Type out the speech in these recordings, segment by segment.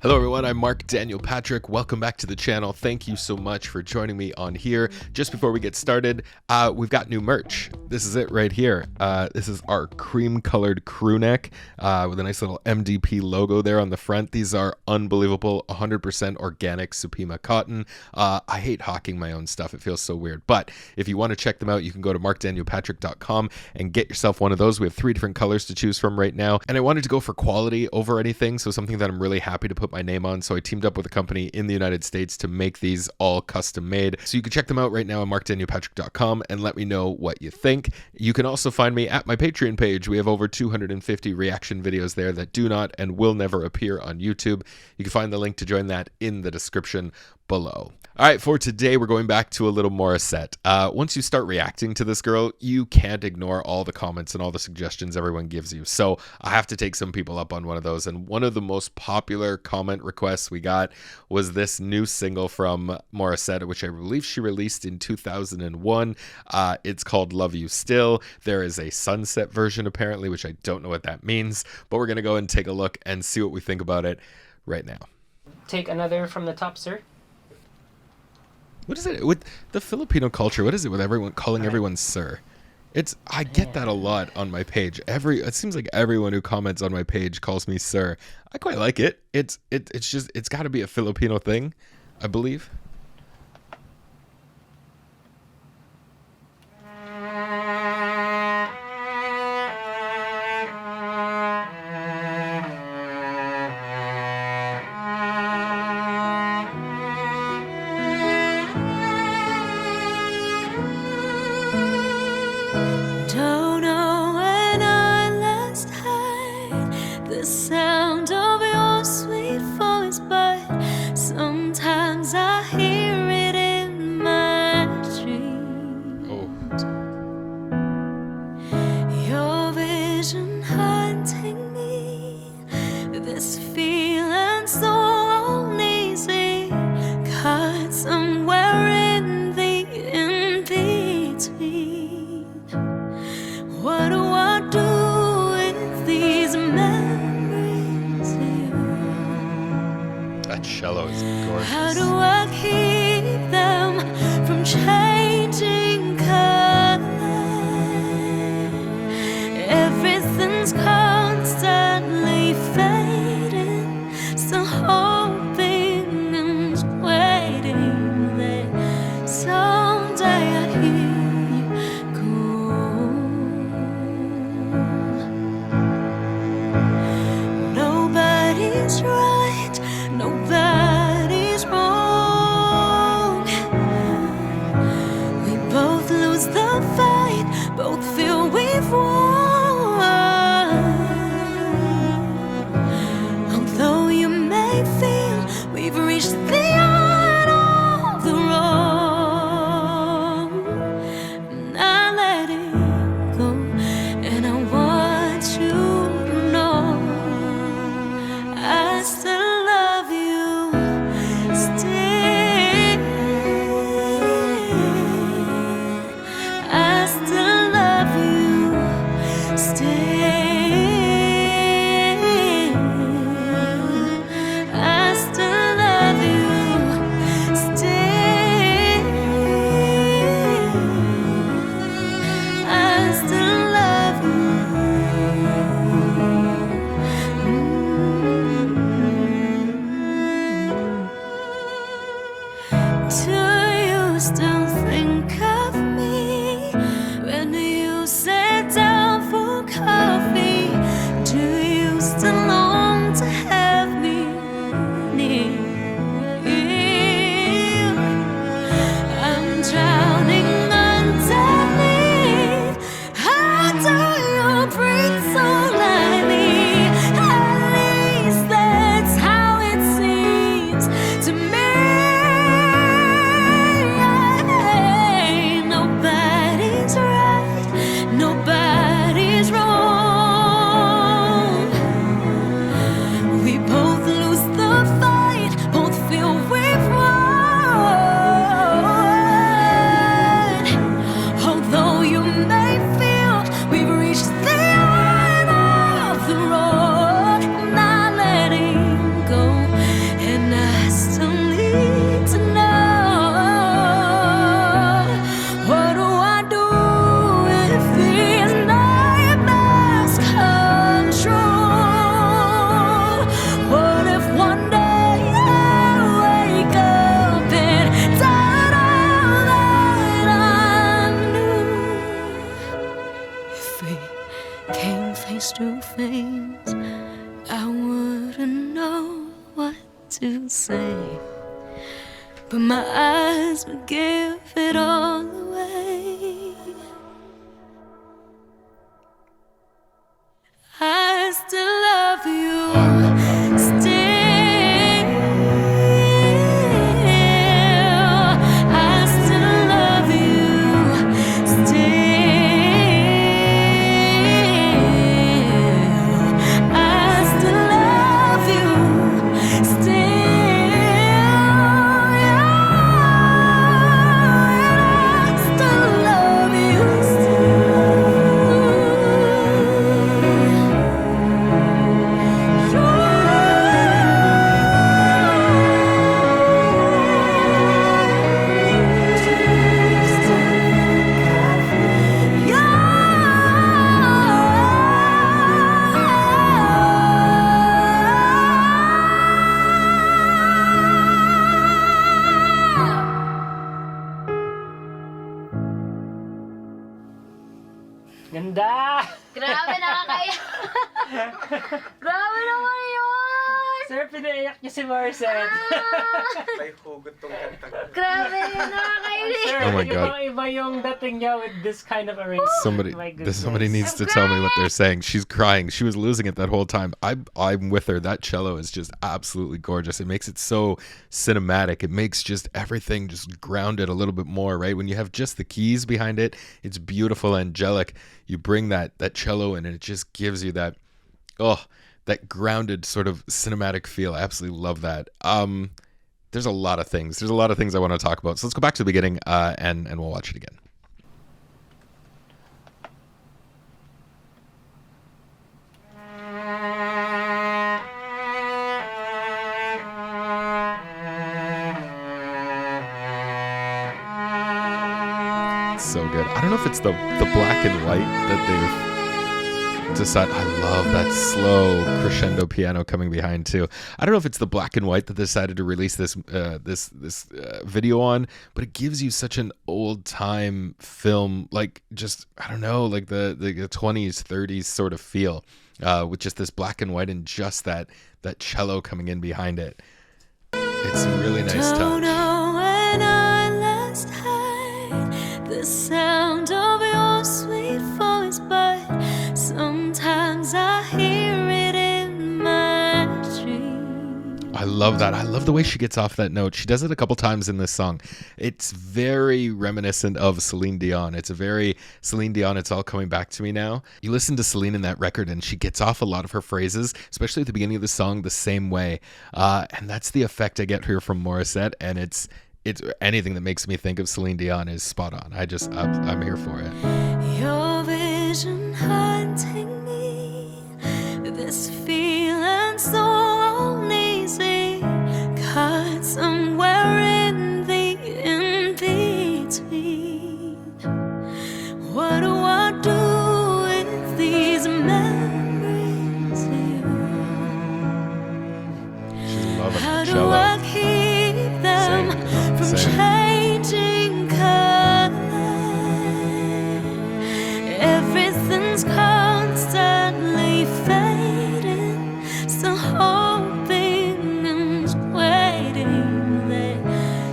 Hello everyone, I'm Mark Daniel Patrick. Welcome back to the channel. Thank you so much for joining me on here. Just before we get started, we've got new merch. This is it right here. This is our cream colored crew neck with a nice little MDP logo there on the front. These are unbelievable, 100% organic Supima cotton. I hate hawking my own stuff. It feels so weird. But if you want to check them out, you can go to markdanielpatrick.com and get yourself one of those. We have 3 different colors to choose from right now. And I wanted to go for quality over anything, so something that I'm really happy to put my name on. So I teamed up with a company in the United States to make these all custom made. So you can check them out right now on markdanielpatrick.com and let me know what you think. You can also find me at my Patreon page. We have over 250 reaction videos there that do not and will never appear on YouTube. You can find the link to join that in the description below. All right, for today, we're going back to a little Morissette. Once you start reacting to this girl, you can't ignore all the comments and all the suggestions everyone gives you. So I have to take some people up on one of those. And one of the most popular comment requests we got was this new single from Morissette, which I believe she released in 2001. It's called Love You Still. There is a sunset version, apparently, which I don't know what that means. But we're going to go and take a look and see what we think about it right now. Take another from the top, sir. What is it with the Filipino culture? What is it with everyone calling everyone sir? I get that a lot on my page. It seems like everyone who comments on my page calls me sir. I quite like it. It's got to be a Filipino thing, I believe. Don't know when I last heard the sound of your sweet voice, but sometimes I them face to face, I wouldn't know what to say, but my eyes would give it all away. I still love you. Oh, I love that. Still, I still love you. Still, I still love you. Still, I still love you. Still. Ganda! Grabe, nakakaiyak. Grabe naman yun. Sir, pinaiyak niyo si Morissette. May hugot tong kanta. Grabe, nakakaiyak. Sir, Oh my God. ibang-iba yung dating niya with this kind of arrangement. Somebody, My goodness. somebody needs to tell me what they're saying. She's crying. She was losing it that whole time. I'm with her. That cello is just absolutely gorgeous. It makes it so cinematic. It makes just everything just grounded a little bit more, right? When you have just the keys behind it, it's beautiful, angelic. You bring that cello in, and it just gives you that, that grounded sort of cinematic feel. I absolutely love that. There's a lot of things. There's a lot of things I want to talk about. So let's go back to the beginning, and we'll watch it again. So good. I don't know if it's the black and white that they've decided. I love that slow crescendo piano coming behind too. I don't know if it's the black and white that they decided to release this video on, but it gives you such an old time film, like just I don't know, like the 20s, 30s sort of feel, with just this black and white and just that cello coming in behind it. It's a really nice Don't touch. know when I last heard the sound of your sweet voice, but sometimes I hear it in my dreams. I love that. I love the way she gets off that note. She does it a couple times in this song. It's very reminiscent of Celine Dion. It's a very Celine Dion, It's All Coming Back to Me Now. You listen to Celine in that record and she gets off a lot of her phrases, especially at the beginning of the song, the same way. And that's the effect I get here from Morissette. And it's anything that makes me think of Celine Dion is spot on. I'm here for it. Your vision haunting me, this feeling so uneasy, caught somewhere in the in-between. What do I do with these memories here? She's loving How the do cello. I keep them Sing, come on, from sing. changing color? Everything's constantly fading, still hoping and waiting that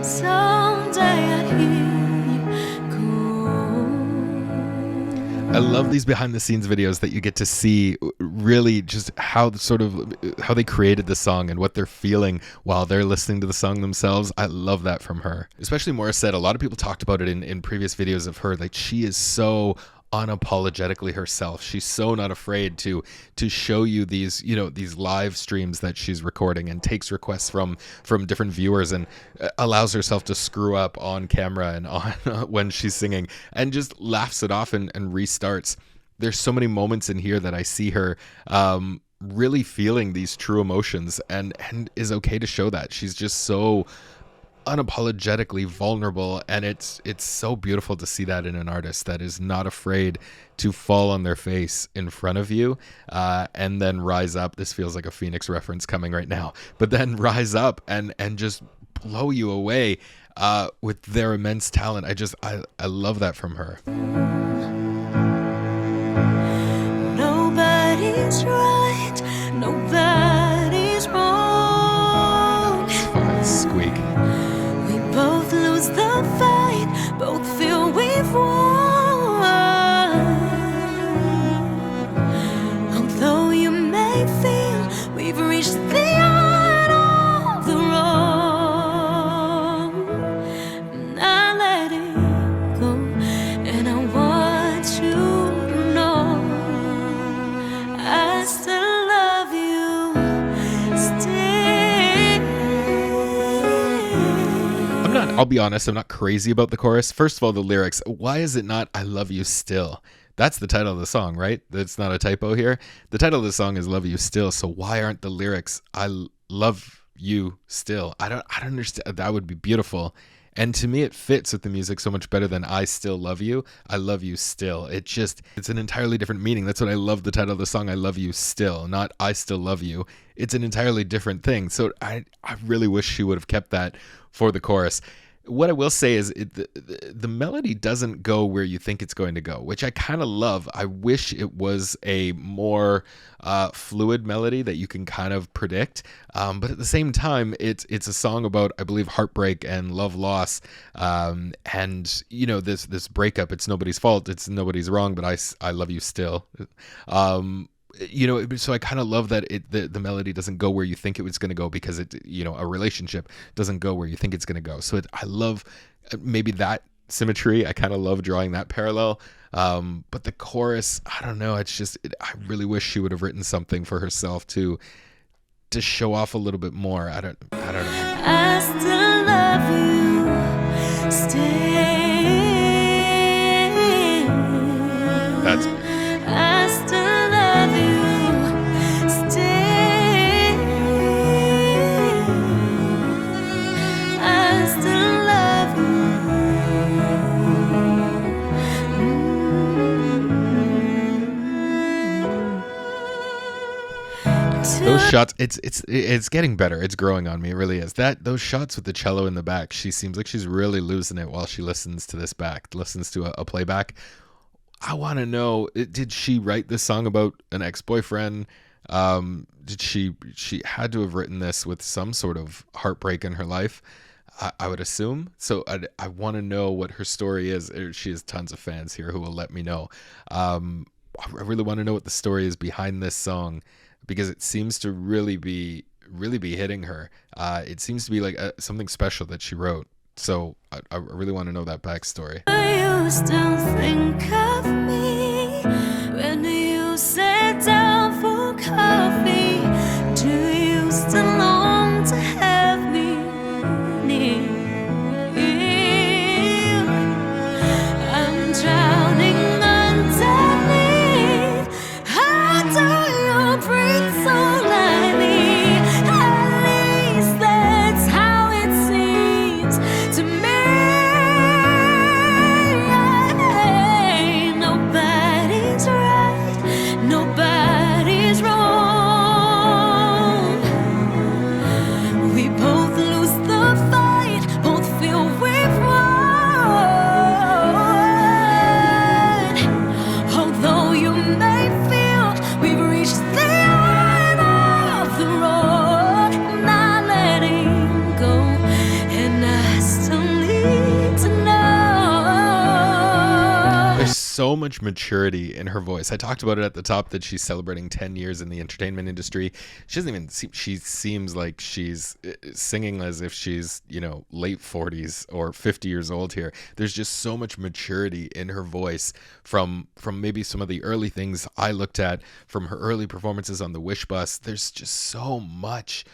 someday I hear you go. I love these behind the scenes videos that you get to see really just how they created the song and what they're feeling while they're listening to the song themselves. I love that from her. Especially Morissette. A lot of people talked about it in previous videos of her. Like, she is so unapologetically herself. She's so not afraid to show you these live streams that she's recording and takes requests from different viewers and allows herself to screw up on camera and on when she's singing and just laughs it off and restarts. There's so many moments in here that I see her really feeling these true emotions and is okay to show that. She's just so unapologetically vulnerable, and it's so beautiful to see that in an artist that is not afraid to fall on their face in front of you and then rise up. This feels like a Phoenix reference coming right now, but then rise up and just blow you away with their immense talent. I love that from her. Nobody Nobody's right, nobody's wrong. Fine, squeak. We both lose the fight, both feel we've won. Although you may feel we've reached the end of the road, I'm not letting go, and I want you to know I still love you, still. I'll be honest, I'm not crazy about the chorus. First of all, the lyrics. Why is it not I love you still? That's the title of the song, right? That's not a typo here. The title of the song is Love You Still. So why aren't the lyrics love you still? I don't understand. That would be beautiful. And to me, it fits with the music so much better than I still love you. I love you still. It's an entirely different meaning. That's what I love the title of the song. I love you still, not I still love you. It's an entirely different thing. So I really wish she would have kept that for the chorus. What I will say is the melody doesn't go where you think it's going to go, which I kind of love. I wish it was a more fluid melody that you can kind of predict. But at the same time, it's a song about, I believe, heartbreak and love loss. And, you know, this breakup, it's nobody's fault. It's nobody's wrong, but I love you still. You know, so I kind of love that the melody doesn't go where you think it was going to go, because a relationship doesn't go where you think it's going to go. So I love maybe that symmetry. I kind of love drawing that parallel. But the chorus, I don't know. It's just, I really wish she would have written something for herself to show off a little bit more. I don't know. I still love you, still. That's I still love you, still. I still love you. those shots. It's getting better. It's growing on me. It really is. Those shots with the cello in the back. She seems like she's really losing it while she listens to a playback. I want to know, did she write this song about an ex-boyfriend? Did she had to have written this with some sort of heartbreak in her life, I would assume. So I want to know what her story is. She has tons of fans here who will let me know. I really want to know what the story is behind this song, because it seems to really be hitting her. It seems to be like something special that she wrote. So I really want to know that backstory. You still think of me when you sit down for coffee? Do you still long to have me near? I'm drowning underneath. How do you breathe so lightly? At least that's how it seems to me. Nobody's right, nobody's wrong. We both lose the fight, both feel we've won. Although you may feel we've reached the end of the road, not letting go, and I still need to know. There's so much maturity in her voice. I talked about it at the top that she's celebrating 10 years in the entertainment industry. She doesn't even she seems like she's singing as if she's, late 40s or 50 years old here. There's just so much maturity in her voice from maybe some of the early things I looked at, from her early performances on the Wish Bus. There's just so much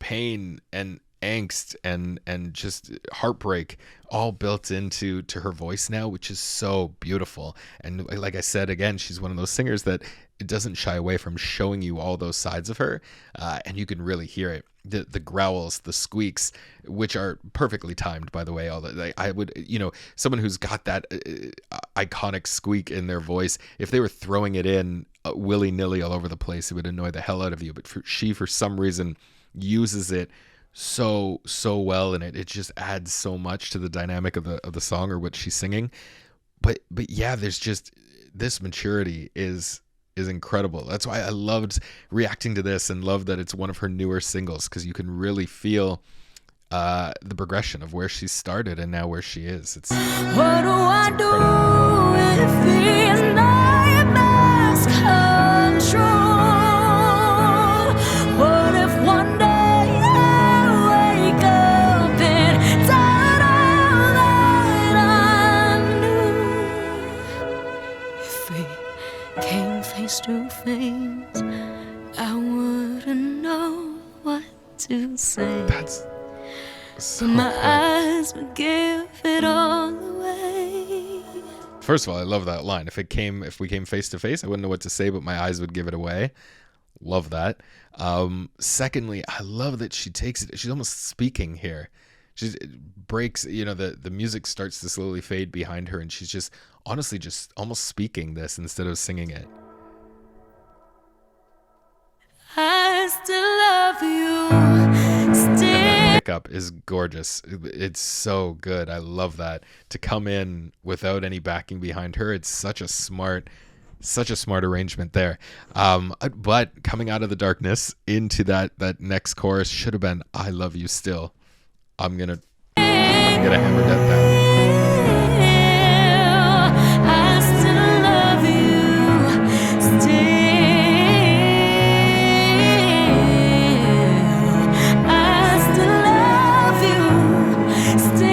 pain and angst and just heartbreak all built into her voice now, which is so beautiful. And like I said, again, she's one of those singers that it doesn't shy away from showing you all those sides of her, and you can really hear it. The growls, the squeaks, which are perfectly timed, by the way. I would, someone who's got that iconic squeak in their voice, if they were throwing it in willy-nilly all over the place, it would annoy the hell out of you. But she, for some reason, uses it so well, and it just adds so much to the dynamic of the song or what she's singing. But yeah, there's just this maturity is is incredible. That's why I loved reacting to this and love that it's one of her newer singles, because you can really feel the progression of where she started and now where she is. It's What do I it's do incredible. if these nightmares come true? What if one day I wake up and turn all that I knew? If we came face to face, I wouldn't know what to say. That's so My good. eyes would give it all away. First of all, I love that line. If we came face to face, I wouldn't know what to say, but my eyes would give it away. Love that. Secondly, I love that she takes it. She's almost speaking here. It breaks, the music starts to slowly fade behind her, and she's just honestly just almost speaking this instead of singing it. I still love you. Still. Pickup is gorgeous. It's so good. I love that. To come in without any backing behind her, it's such a smart arrangement there. But coming out of the darkness into that next chorus should have been "I love you still." I'm gonna hammer that down. I still love you. Still. I still love you. Still.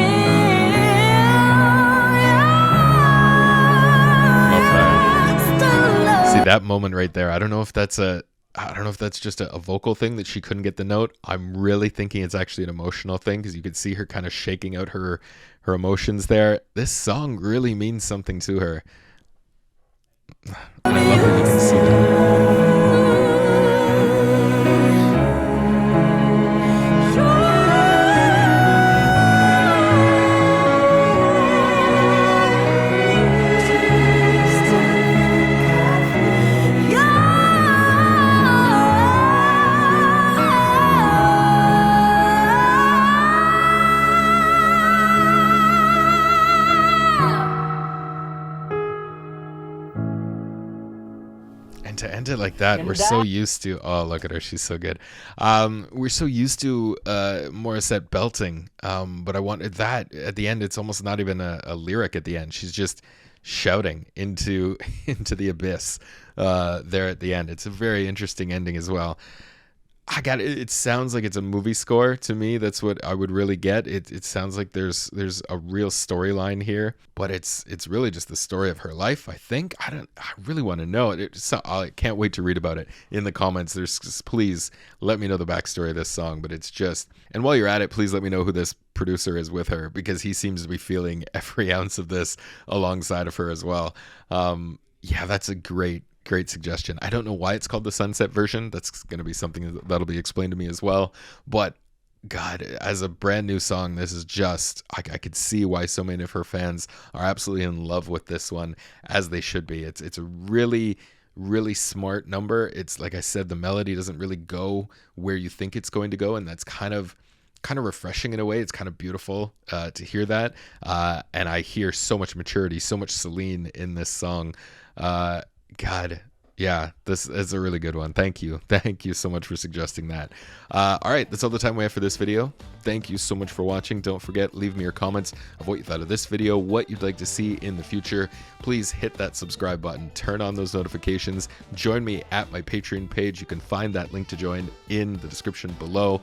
Love that. I still love See that moment right there. I don't know if that's just a vocal thing that she couldn't get the note. I'm really thinking it's actually an emotional thing, because you could see her kind of shaking out her emotions there. This song really means something to her. And I love that you can see that. And to end it like that, we're so used to, oh, look at her, she's so good. We're so used to Morissette belting, but I wanted that at the end. It's almost not even a lyric at the end. She's just shouting into the abyss there at the end. It's a very interesting ending as well. It sounds like it's a movie score to me. That's what I would really get. It sounds like there's a real storyline here, but it's really just the story of her life, I think. I really want to know it. I can't wait to read about it in the comments. Please let me know the backstory of this song. But it's just, and while you're at it, please let me know who this producer is with her, because he seems to be feeling every ounce of this alongside of her as well. Yeah, that's a great suggestion. I don't know why it's called the Sunset version. That's going to be something that'll be explained to me as well. But God, as a brand new song, this is just, I could see why so many of her fans are absolutely in love with this one, as they should be. It's a really, really smart number. It's like I said, the melody doesn't really go where you think it's going to go, and that's kind of refreshing in a way. It's kind of beautiful to hear that. And I hear so much maturity, so much Celine in this song. God, yeah, this is a really good one. Thank you so much for suggesting that. All right, that's all the time we have for this video. Thank you so much for watching. Don't forget, leave me your comments of what you thought of this video, what you'd like to see in the future. Please hit that subscribe button, turn on those notifications, join me at my Patreon page. You can find that link to join in the description below.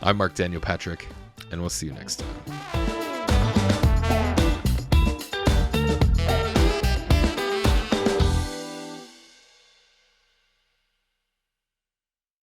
I'm Marc Daniel Patrick, and we'll see you next time.